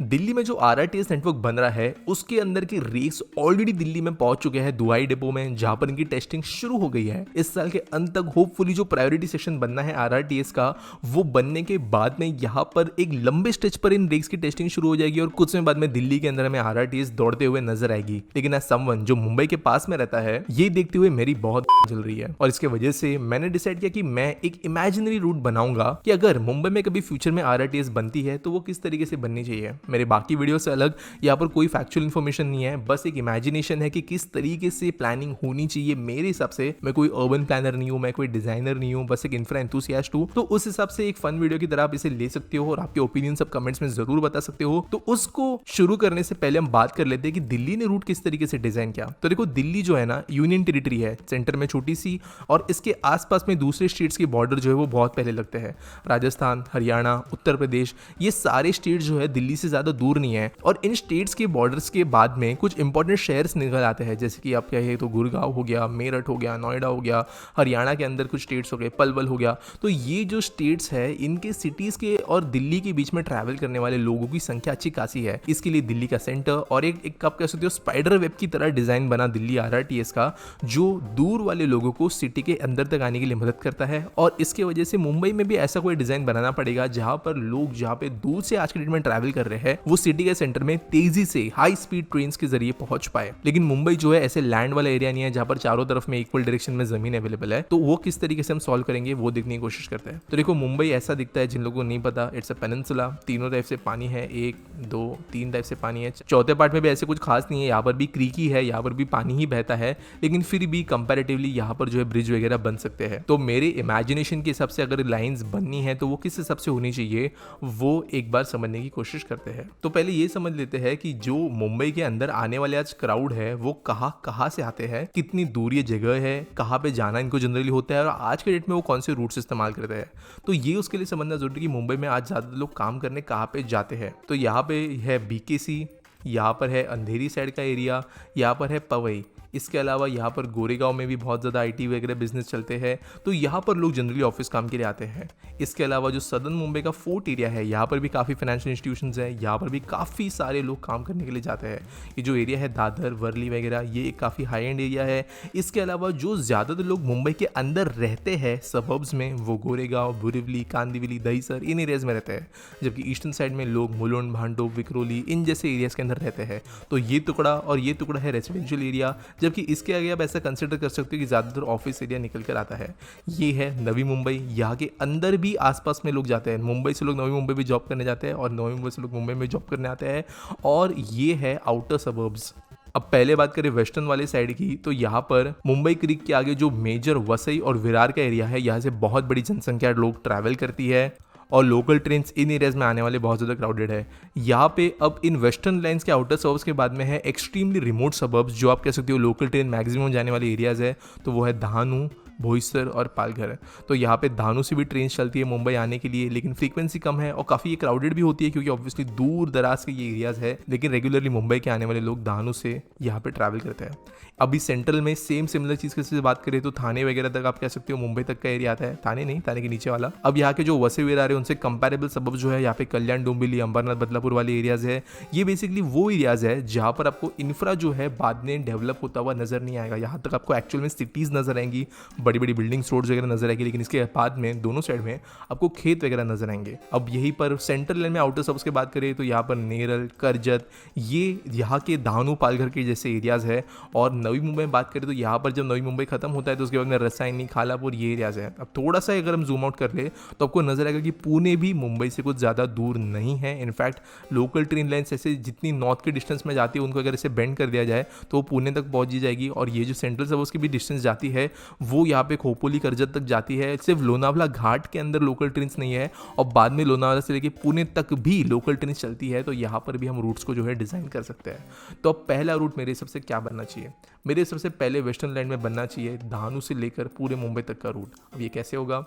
दिल्ली में जो RRTS network बन रहा है उसके अंदर के रेक्स ऑलरेडी दिल्ली में पहुंच चुके हैं दुआई डिपो में, जहां पर इनकी टेस्टिंग शुरू हो गई है। इस साल के अंत तक होपफुली जो प्रायोरिटी सेक्शन बनना है आरआरटीएस का, वो बनने के बाद में यहाँ पर एक लंबे स्ट्रेच पर इन रेक्स की टेस्टिंग शुरू हो जाएगी और कुछ समय बाद में दिल्ली के अंदर हमें आरआरटीएस दौड़ते हुए नजर आएगी। लेकिन एज समवन जो मुंबई के पास में रहता है, ये देखते हुए मेरी बहुत चल रही है और इसके वजह से मैंने डिसाइड किया कि मैं एक इमेजिनरी रूट बनाऊंगा कि अगर मुंबई में कभी फ्यूचर में आरआरटीएस बनती है तो वो किस तरीके से बननी चाहिए। मेरे बाकी वीडियो से अलग यहाँ पर कोई फैक्चुअल इन्फॉर्मेशन नहीं है, बस एक इमेजिनेशन है कि किस तरीके से प्लानिंग होनी चाहिए। मेरे हिसाब से मैं कोई अर्बन प्लानर नहीं हूँ, मैं कोई डिजाइनर नहीं हूँ, बस एक इंफ्रा एंथुसियास्ट हूँ। तो उस हिसाब से एक फन वीडियो की तरह आप इसे ले सकते हो और आपके ओपिनियन सब कमेंट्स में जरूर बता सकते हो। तो उसको शुरू करने से पहले हम बात कर लेते हैं कि दिल्ली ने रूट किस तरीके से डिजाइन किया। तो देखो, दिल्ली जो है ना यूनियन टेरिटरी है, सेंटर में छोटी सी, और इसके आसपास में दूसरे स्टेट्स के बॉर्डर जो है वो बहुत पहले लगते हैं। राजस्थान, हरियाणा, उत्तर प्रदेश, ये सारे स्टेट जो है दिल्ली से ज्यादा दूर नहीं है। और इन स्टेट्स के बॉर्डर्स के बाद में कुछ इंपॉर्टेंट शहर्स निकल आते हैं, जैसे कि आप कहिए तो गुड़गांव हो गया, मेरठ हो गया, नोएडा हो गया, हरियाणा के अंदर कुछ स्टेट्स हो गए, पलवल हो गया। तो ये जो स्टेट्स है, इनके सिटीज के और दिल्ली के बीच में ट्रैवल करने वाले लोगों की संख्या अच्छी खासी है। इसके लिए दिल्ली का सेंटर और एक आप कह सकते हो स्पाइडर वेब की तरह डिजाइन बना दिल्ली आरआरटीएस का, जो दूर वाले लोगों को सिटी के अंदर तक आने के लिए मदद करता है। और इसके वजह से मुंबई में भी ऐसा कोई डिजाइन बनाना पड़ेगा जहां पर लोग जहां पे दूर से आज के डेट में ट्रैवल कर रहे हैं, वो सिटी के सेंटर में तेजी से हाई स्पीड ट्रेन के जरिए पहुंच पाए। लेकिन मुंबई जो है ऐसे लैंड वाला एरिया नहीं है जहां पर चारों तरफ में इक्वल डायरेक्शन में जमीन अवेलेबल है। तो वो किस तरीके से हम सॉल्व करेंगे वो देखने की कोशिश करते हैं। तो देखो, मुंबई ऐसा दिखता है, जिन लोगों को नहीं पता, इट्स अ पेनिनसुला। तीनों टाइप से पानी है, 1 2 3 टाइप से पानी है। चौथे पार्ट में भी ऐसे कुछ खास नहीं है, यहाँ पर भी क्रीकी है, यहाँ पर भी पानी ही बहता है, लेकिन फिर भी कंपैरेटिवली यहाँ पर जो है ब्रिज वगैरह बन सकते हैं। तो मेरे इमेजिनेशन के हिसाब से अगर लाइंस बननी है तो वो किस हिसाब से होनी चाहिए, वो एक बार समझने की कोशिश करते हैं। तो पहले ये समझ लेते हैं कि जो मुंबई के अंदर आने वाले आज क्राउड है वो कहाँ से आते हैं, कितनी दूर ये जगह है, कहाँ पे जाना इनको जनरली होता है और आज के डेट में वो कौन से रूट्स इस्तेमाल करते हैं। तो ये उसके लिए समझना जरूरी है कि मुंबई में आज ज्यादा लोग काम करने कहाँ पे जाते हैं। तो यहाँ पे है बीकेसी, यहाँ पर है अंधेरी साइड का एरिया, यहाँ पर है पवई। इसके अलावा यहाँ पर गोरेगांव में भी बहुत ज़्यादा आईटी वगैरह बिजनेस चलते हैं, तो यहाँ पर लोग जनरली ऑफिस काम के लिए आते हैं। इसके अलावा जो सदर्न मुंबई का फोर्ट एरिया है, यहाँ पर भी काफ़ी फाइनेंशियल इंस्टीट्यूशंस हैं, यहाँ पर भी काफ़ी सारे लोग काम करने के लिए जाते हैं। ये जो एरिया है दादर, वर्ली वगैरह, ये एक काफ़ी हाई एंड एरिया है। इसके अलावा जो ज़्यादातर लोग मुंबई के अंदर रहते हैं सबर्ब्स में, वो गोरेगांव, बोरिवली, कांदिवली, दहीसर, इन एरियाज़ में रहते हैं। जबकि ईस्टर्न साइड में लोग मुलुंड, भांडुप, विक्रोली, इन जैसे एरियाज़ के अंदर रहते हैं। तो ये टुकड़ा और ये टुकड़ा है रेजिडेंशियल एरिया, जबकि इसके आगे आप ऐसा कंसिडर कर सकते हो कि ज़्यादातर ऑफिस एरिया निकल कर आता है। ये है नवी मुंबई, यहाँ के अंदर भी आसपास में लोग जाते हैं। मुंबई से लोग नवी मुंबई भी जॉब करने जाते हैं और नवी मुंबई से लोग मुंबई में जॉब करने आते हैं। और ये है आउटर सबर्ब्स। अब पहले बात करें वेस्टर्न वाले साइड की, तो यहाँ पर मुंबई क्रीक के आगे जो मेजर वसई और विरार का एरिया है, यहाँ से बहुत बड़ी जनसंख्या लोग ट्रैवल करती है और लोकल ट्रेन्स इन एरियाज में आने वाले बहुत ज़्यादा क्राउडेड है। यहाँ पे अब इन वेस्टर्न लाइन्स के आउटर सबर्ब्स के बाद में है एक्सट्रीमली रिमोट सबर्ब्स, जो आप कह सकते हो लोकल ट्रेन मैक्सिमम जाने वाले एरियाज है। तो वो है धानू, बोईसर और पालघर। तो यहाँ पे धानू से भी ट्रेन चलती है मुंबई आने के लिए, लेकिन फ्रीक्वेंसी कम है और काफ़ी क्राउडेड भी होती है क्योंकि ऑब्वियसली दूर दराज के ये एरियाज है। लेकिन रेगुलरली मुंबई के आने वाले लोग धानू से यहाँ पे ट्रैवल करते हैं। अभी सेंट्रल में सेम सिमिलर चीज़ की बात करें तो थाने वगैरह तक आप कह सकते हो मुंबई तक का एरिया आता है। थाने नहीं, थाने के नीचे वाला। अब यहाँ के जो वसई विरार है उनसे कंपेरेबल सबब जो है यहाँ पे कल्याण, डोंबिवली, अंबरनाथ, बदलापुर वाले एरियाज है। ये बेसिकली वो एरियाज है जहाँ पर आपको इंफ्रा जो है बाद में डेवलप होता हुआ नजर नहीं आएगा। यहाँ तक आपको एक्चुअल में सिटीज नजर आएंगी, बड़ी बड़ी बिल्डिंग्स, रोड्स वगैरह नजर आएगी, लेकिन इसके बाद में दोनों साइड में आपको खेत वगैरह नजर आएंगे। अब यहीं पर सेंट्रल लाइन में आउटर सबर्ब्स की बात करें तो यहाँ पर नेरल, करजत, ये यहाँ के धानू, पालघर के जैसे एरियाज है। और नवी मुंबई में बात करें तो यहाँ पर जब नवी मुंबई खत्म होता है तो उसके बाद में रसायनी, खालापुर, ये एरियाज है। अब थोड़ा सा अगर हम जूम आउट कर ले तो आपको नजर आएगा कि पुणे भी मुंबई से कुछ ज़्यादा दूर नहीं है। इनफैक्ट लोकल ट्रेन लाइन्स ऐसे जितनी नॉर्थ के डिस्टेंस में जाती है उनको अगर इसे बेंड कर दिया जाए तो पुणे तक पहुँच ही जाएगी। और ये जो सेंट्रल सबर्ब्स की भी डिस्टेंस जाती है वो यहाँ पे खोपोली, करजत तक जाती है। सिर्फ लोनावला घाट के अंदर लोकल ट्रेन नहीं है और बाद में लोनावला से लेके पुणे तक भी लोकल ट्रेन चलती है। तो यहाँ पर भी हम रूट्स को जो है डिज़ाइन कर सकते हैं। तो अब पहला रूट मेरे हिसाब से क्या बनना चाहिए? मेरे हिसाब से पहले वेस्टर्न लाइन में बनना चाहिए धानू से लेकर पूरे मुंबई तक का रूट। अब ये कैसे होगा?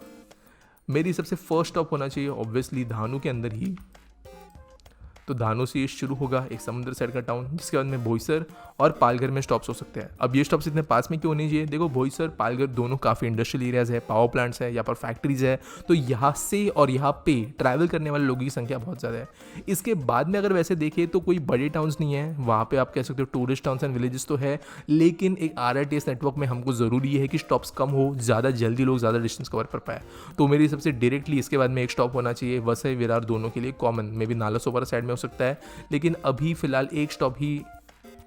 मेरे हिसाब से फर्स्ट स्टॉप होना चाहिए ऑब्वियसली धानू के अंदर ही तो धानू से ये शुरू होगा, एक समुद्र साइड का टाउन, जिसके बाद में बोईसर और पालघर में स्टॉप्स हो सकते हैं। अब ये स्टॉप्स इतने पास में क्यों होने चाहिए? देखो बोईसर पालघर दोनों काफ़ी इंडस्ट्रियल एरियाज है, पावर प्लांट्स है, यहाँ पर फैक्ट्रीज है, तो यहाँ से और यहाँ पे ट्रैवल करने वाले लोगों की संख्या बहुत ज़्यादा है। इसके बाद में अगर वैसे देखें तो कोई बड़े टाउन्स नहीं है, वहाँ पे आप कह सकते हो टूरिस्ट टाउन्स एंड विलेजेस तो है, लेकिन एक RRTS नेटवर्क में हमको ज़रूरी है कि स्टॉप्स कम हो, ज़्यादा जल्दी लोग ज़्यादा डिस्टेंस कवर कर पाए। तो मेरी सबसे डायरेक्टली इसके बाद में एक स्टॉप होना चाहिए वसई विरार दोनों के लिए common, may be Nalasopara side में हो सकता है, लेकिन अभी फिलहाल एक स्टॉप ही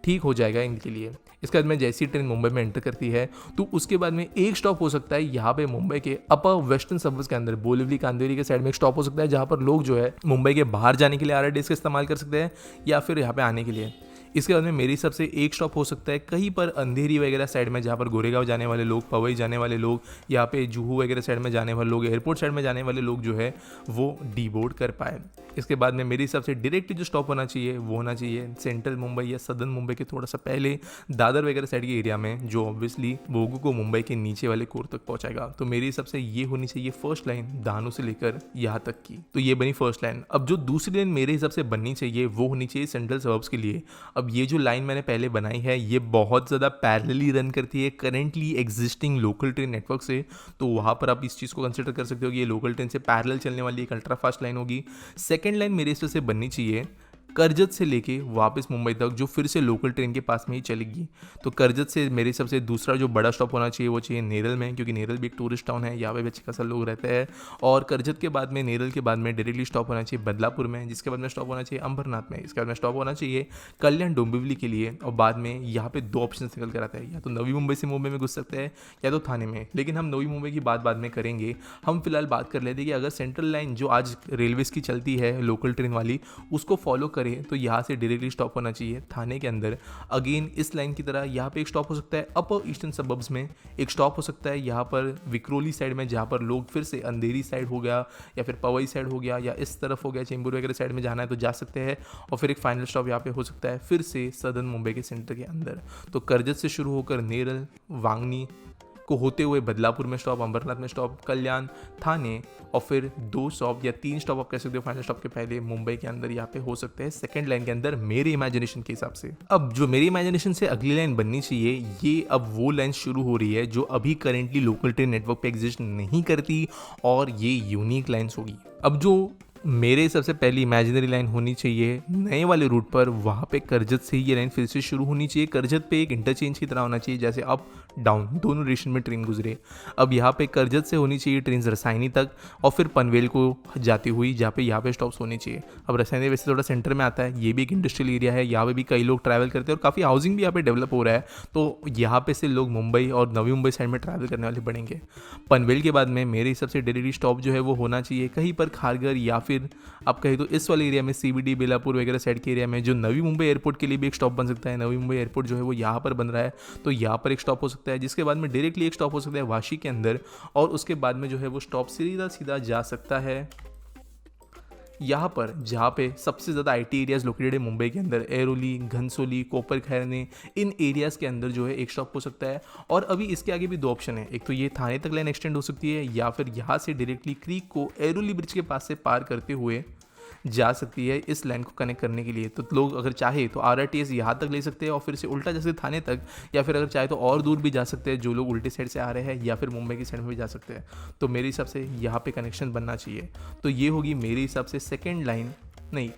ठीक हो जाएगा इनके लिए। इसके बाद में जैसी ट्रेन मुंबई में एंटर करती है तो उसके बाद में एक स्टॉप हो सकता है यहाँ पे मुंबई के अपर वेस्टर्न सबर्ब्स के अंदर, बोरिवली कांदिवली के साइड में एक स्टॉप हो सकता है, जहाँ पर लोग जो है मुंबई के बाहर जाने के लिए RRTS का इस्तेमाल कर सकते हैं या फिर यहाँ पे आने के लिए। इसके बाद में मेरी हिसाब से एक स्टॉप हो सकता है कहीं पर अंधेरी वगैरह साइड में, जहाँ पर गोरेगांव जाने वाले लोग, पवई जाने वाले लोग, यहाँ पे जुहू वगैरह साइड में जाने वाले लोग, एयरपोर्ट साइड में जाने वाले लोग जो है वो डीबोर्ड कर पाए। इसके बाद में मेरे हिसाब से डायरेक्टली जो स्टॉप होना चाहिए वो होना चाहिए सेंट्रल मुंबई या सदर्न मुंबई के थोड़ा सा पहले दादर वगैरह साइड के एरिया में, जो ऑब्वियसली वोगू को मुंबई के नीचे वाले कोर तक पहुंचाएगा। तो मेरे हिसाब से ये होनी चाहिए फर्स्ट लाइन दानू से लेकर यहाँ तक की। तो ये बनी फर्स्ट लाइन। अब जो दूसरी लाइन मेरे हिसाब से बननी चाहिए वो होनी चाहिए सेंट्रल सबर्ब्स के लिए। अब ये जो लाइन मैंने पहले बनाई है ये बहुत ज़्यादा पैरेलली रन करती है currently existing local train network से, तो वहाँ पर आप इस चीज़ को कंसिडर कर सकते हो कि ये लोकल ट्रेन से पैरेलल चलने वाली एक अल्ट्रा फास्ट लाइन होगी। सेकेंड लाइन मेरे हिसाब से बननी चाहिए करजत से लेके वापस मुंबई तक, जो फिर से लोकल ट्रेन के पास में ही चलेगी। तो करजत से मेरे हिसाब से दूसरा जो बड़ा स्टॉप होना चाहिए वो चाहिए नेरल में, क्योंकि नेरल भी एक टूरिस्ट टाउन है, यहाँ पे भी अच्छे खासा लोग रहते हैं। और करजत के बाद में, नेरल के बाद में डायरेक्टली स्टॉप होना चाहिए बदलापुर में, जिसके बाद में स्टॉप होना चाहिए अंबरनाथ में, इसके बाद में स्टॉप होना चाहिए कल्याण डोंबिवली के लिए। और बाद में यहाँ पे दो ऑप्शन निकल कर आता है, या तो नवी मुंबई से मुंबई में घुस सकते हैं या तो थाने में, लेकिन हम नवी मुंबई की बात बाद में करेंगे। हम फिलहाल बात कर लेते हैं कि अगर सेंट्रल लाइन जो आज रेलवेज की चलती है लोकल ट्रेन वाली उसको फॉलो करें तो यहाँ से डायरेक्टली स्टॉप होना चाहिए थाने के अंदर। अगेन इस लाइन की तरह यहाँ पे एक स्टॉप हो सकता है अपर ईस्टर्न सबर्ब्स में, एक स्टॉप हो सकता है यहाँ पर विक्रोली साइड में, जहाँ पर लोग फिर से अंधेरी साइड हो गया या फिर पवई साइड हो गया या इस तरफ हो गया चेंबूर वगैरह साइड में जाना है तो जा सकते हैं। और फिर एक फाइनल स्टॉप यहाँ पे हो सकता है फिर से सदर्न मुंबई के सेंटर के अंदर। तो करजत से शुरू होकर नेरल, वांगनी को होते हुए बदलापुर में स्टॉप, अंबरनाथ में स्टॉप, कल्याण, थाने, और फिर 2 स्टॉप या 3 स्टॉप आप कह सकते हो फाइनल स्टॉप के पहले मुंबई के अंदर यहाँ पे हो सकते हैं सेकंड लाइन के अंदर, मेरे इमेजिनेशन के हिसाब से। अब जो मेरी इमेजिनेशन से अगली लाइन बननी चाहिए, ये अब वो लाइन शुरू हो रही है जो अभी करेंटली लोकल ट्रेन नेटवर्क पे एग्जिस्ट नहीं करती, और ये यूनिक लाइन्स होगी। अब जो मेरे सबसे पहली इमेजिनरी लाइन होनी चाहिए नए वाले रूट पर, वहाँ पे करजत से ही ये लाइन फिर से शुरू होनी चाहिए। करजत पे एक इंटरचेंज की तरह होना चाहिए, जैसे अप डाउन दोनों डायरेक्शन में ट्रेन गुजरे। अब यहाँ पे करजत से होनी चाहिए ट्रेन रसायनी तक और फिर पनवेल को जाती हुई, जहाँ पे यहाँ पे स्टॉप्स होनी चाहिए। अब रसायनी वैसे थोड़ा सेंटर में आता है, ये भी एक इंडस्ट्रियल एरिया है, यहाँ पे भी कई लोग ट्रैवल करते हैं और काफ़ी हाउसिंग भी यहाँ पे डेवलप हो रहा है, तो यहाँ पे से लोग मुंबई और नवी मुंबई साइड में ट्रैवल करने वाले बढ़ेंगे। पनवेल के बाद में मेरे हिसाब से डायरेक्टली स्टॉप जो है वो होना चाहिए कहीं पर खारघर, या फिर आप कहीं तो इस वाले एरिया में CBD बेलापुर वगैरह साइड के एरिया में, जो नवी मुंबई एयरपोर्ट के लिए भी एक स्टॉप बन सकता है। नवी मुंबई एयरपोर्ट जो है वो यहाँ पर बन रहा है, तो यहाँ पर एक स्टॉप हो सकता है, जिसके बाद में डायरेक्टली एक स्टॉप हो सकता है वाशी के अंदर, और उसके बाद में जो है वो स्टॉप सीधा सीधा जा सकता है यहाँ पर, जहाँ पे सबसे ज़्यादा IT एरियाज लोकेटेड है मुंबई के अंदर, एरोली, घनसोली, कोपर खैरने, इन एरियाज़ के अंदर जो है एक स्टॉप हो सकता है। और अभी इसके आगे भी 2 ऑप्शन है, एक तो ये थाने तक लाइन एक्सटेंड हो सकती है, या फिर यहाँ से डायरेक्टली क्रीक को एरोली ब्रिज के पास से पार करते हुए जा सकती है इस लाइन को कनेक्ट करने के लिए। तो लोग अगर चाहे तो RRTS यहाँ तक ले सकते हैं और फिर से उल्टा जैसे थाने तक, या फिर अगर चाहे तो और दूर भी जा सकते हैं जो लोग उल्टे साइड से आ रहे हैं, या फिर मुंबई की साइड में भी जा सकते हैं। तो मेरे हिसाब से यहाँ पे कनेक्शन बनना चाहिए। तो ये होगी मेरे हिसाब से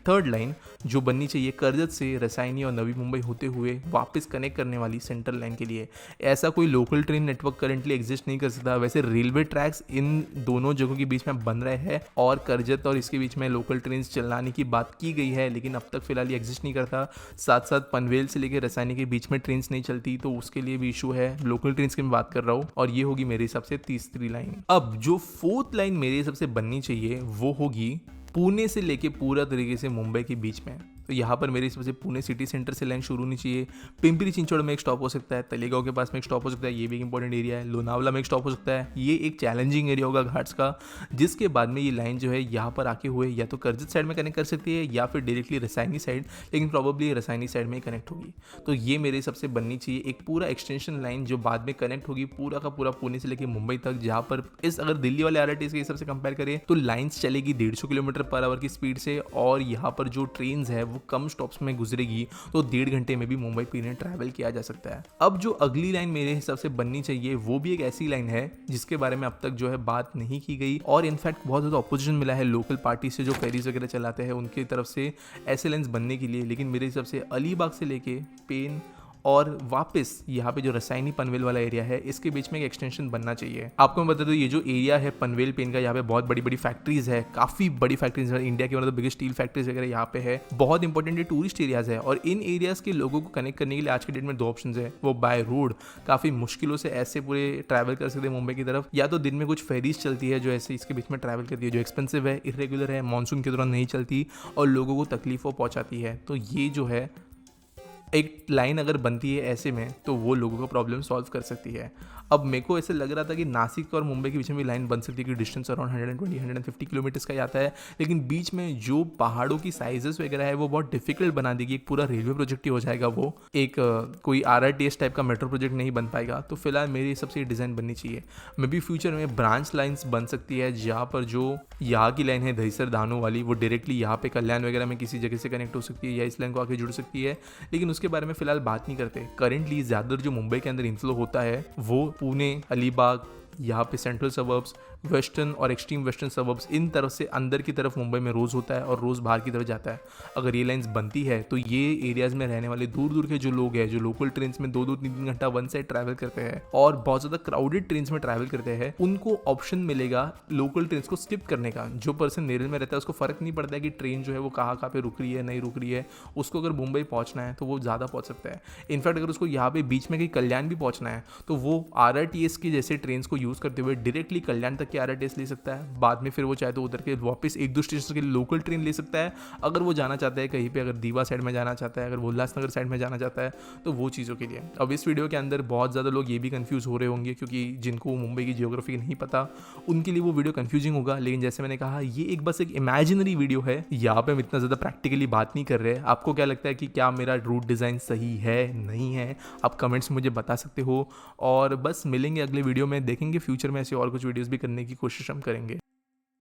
थर्ड लाइन जो बननी चाहिए करजत से रसायनी और नवी मुंबई होते हुए वापस कनेक्ट करने वाली सेंट्रल लाइन के लिए। ऐसा कोई local train network currently exist नहीं कर सकता। वैसे रेलवे ट्रैक्स इन दोनों जगहों के बीच में बन रहे हैं और करजत और इसके बीच में लोकल ट्रेन चलाने की बात की गई है, लेकिन अब तक फिलहाल ये एग्जिस्ट नहीं करता। साथ साथ पनवेल से लेकर रसायनी के बीच में ट्रेन नहीं चलती, तो उसके लिए भी इशू है। लोकल ट्रेन की मैं बात कर रहा हूँ, और ये होगी मेरे हिसाब से तीसरी लाइन। अब जो फोर्थ लाइन मेरे हिसाब से बननी चाहिए वो होगी पुणे से लेके पूरा तरीके से मुंबई के बीच में। तो यहाँ पर मेरे हिसाब से पुणे सिटी सेंटर से लाइन शुरू होनी चाहिए। पिंपरी चिंचवड़ में एक स्टॉप हो सकता है, तलेगांव के पास में एक स्टॉप हो सकता है, ये भी एक इंपॉर्टेंट एरिया है। लोनावला में एक स्टॉप हो सकता है, ये एक चैलेंजिंग एरिया होगा घाट्स का, जिसके बाद में ये लाइन जो है यहाँ पर आके हुए या तो करजत साइड में कनेक्ट कर सकती है या फिर डायरेक्टली रसायनी साइड, लेकिन प्रॉबेबली रसायनी साइड में ही कनेक्ट होगी। तो ये मेरे हिसाब से बननी चाहिए एक पूरा एक्सटेंशन लाइन जो बाद में कनेक्ट होगी पूरा का पूरा पुणे से लेकर मुंबई तक, जहाँ पर अगर दिल्ली वाले RRTS के हिसाब से कंपेयर करें तो लाइन्स चलेगी 150 किलोमीटर किलोमीटर/आवर की स्पीड से, और यहाँ पर जो ट्रेन है वो कम स्टॉप्स में गुजरेगी, तो 1.5 घंटे में भी मुंबई पुणे ट्रैवल किया जा सकता है। अब जो अगली लाइन मेरे हिसाब से बननी चाहिए वो भी एक ऐसी लाइन है जिसके बारे में अब तक जो है बात नहीं की गई, और इनफैक्ट बहुत ज़्यादा अपोजिशन मिला है लोकल पार्टी से जो फेरीज वगैरह चलाते हैं उनकी तरफ से ऐसे लाइन्स बनने के लिए। लेकिन मेरे हिसाब से अलीबाग से लेके पेन और वापस यहाँ पे जो रसायनी पनवेल वाला एरिया है इसके बीच में एक एक्सटेंशन बनना चाहिए। आपको मैं बता दूं, ये जो एरिया है पनवेल पेन का, यहाँ पे बहुत बड़ी बड़ी फैक्ट्रीज है, काफ़ी बड़ी फैक्ट्रीज है, इंडिया की one of the biggest steel factories वगैरह यहाँ पे है। बहुत इंपॉर्टेंट ये टूरिस्ट एरियाज है, और इन एरियाज के लोगों को कनेक्ट करने के लिए आज के डेट में 2 ऑप्शन है। वो बाय रोड काफ़ी मुश्किलों से ऐसे पूरे ट्रैवल कर सकते हैं मुंबई की तरफ, या तो दिन में कुछ फेरीज चलती है जो ऐसे इसके बीच में ट्रैवल करती है, जो एक्सपेंसिव है, इरेगुलर है, मानसून के दौरान नहीं चलती और लोगों को तकलीफों पहुँचाती है। तो ये जो है एक लाइन अगर बनती है ऐसे में तो वो लोगों का प्रॉब्लम सॉल्व कर सकती है। अब मेरे को ऐसे लग रहा था कि नासिक और मुंबई के बीच में भी लाइन बन सकती है कि डिस्टेंस अराउंड 120-150 किलोमीटर्स का जाता है, लेकिन बीच में जो पहाड़ों की साइजेस वगैरह है वो बहुत डिफिकल्ट बना देगी। एक पूरा रेलवे प्रोजेक्ट ही हो जाएगा, वो एक कोई RRTS टाइप का मेट्रो प्रोजेक्ट नहीं बन पाएगा। तो फिलहाल मेरे हिसाब से ये डिज़ाइन बननी चाहिए। मे बी फ्यूचर में ब्रांच लाइन्स बन सकती है, जहाँ पर जो यहाँ की लाइन है दहीसर धानू वाली वो डायरेक्टली यहाँ पे कल्याण वगैरह में किसी जगह से कनेक्ट हो सकती है या इस लाइन को आके जुड़ सकती है, लेकिन उसके बारे में फिलहाल बात नहीं करते। करेंटली ज़्यादातर जो मुंबई के अंदर इन्फ्लो होता है वो पुणे, अलीबाग, यहाँ पे सेंट्रल सबर्ब्स, वेस्टर्न और एक्सट्रीम वेस्टर्न सबर्ब्स, इन तरफ से अंदर की तरफ मुंबई में रोज़ होता है और रोज़ बाहर की तरफ जाता है। अगर ये लाइन्स बनती है तो ये एरियाज़ में रहने वाले दूर दूर के जो लोग हैं, जो लोकल ट्रेन में 2-2, 3-3 घंटा वन साइड ट्रैवल करते हैं और बहुत ज़्यादा क्राउडेड ट्रेन में ट्रैवल करते हैं, उनको ऑप्शन मिलेगा लोकल ट्रेन को स्किप करने का। जो पर्सन नेरल में रहता है उसको फ़र्क नहीं पड़ता है कि ट्रेन जो है वो कहाँ पे रुक रही है, नहीं रुक रही है। उसको अगर मुंबई पहुँचना है तो वो ज़्यादा पहुँच सकता है। इनफैक्ट अगर उसको यहाँ पे बीच में कहीं कल्याण भी पहुँचना है तो वो RRTS की जैसे ट्रेन को यूज़ करते हुए डायरेक्टली कल्याण तक की RRTS ले सकता है। बाद में फिर वो चाहे तो उधर के वापस 1-2 स्टेशन के लिए लोकल ट्रेन ले सकता है। अगर वो जाना चाहता है कहीं पे, अगर दीवा साइड में जाना चाहता है, अगर उल्लासनगर साइड में जाना चाहता है, तो वो चीज़ों के लिए। अब इस वीडियो के अंदर बहुत ज़्यादा लोग ये भी कंफ्यूज हो रहे होंगे, क्योंकि जिनको मुंबई की जियोग्राफी नहीं पता उनके लिए वो वीडियो कंफ्यूजिंग होगा। लेकिन जैसे मैंने कहा, ये एक बस एक इमेजिनरी वीडियो है, यहाँ पे हम इतना ज़्यादा प्रैक्टिकली बात नहीं कर रहे हैं। आपको क्या लगता है कि क्या मेरा रूट डिज़ाइन सही है, नहीं है? आप कमेंट्स मुझे बता सकते हो। और बस मिलेंगे अगले वीडियो में, देखेंगे फ्यूचर में ऐसे और कुछ वीडियोज़ भी करने की कोशिश हम करेंगे।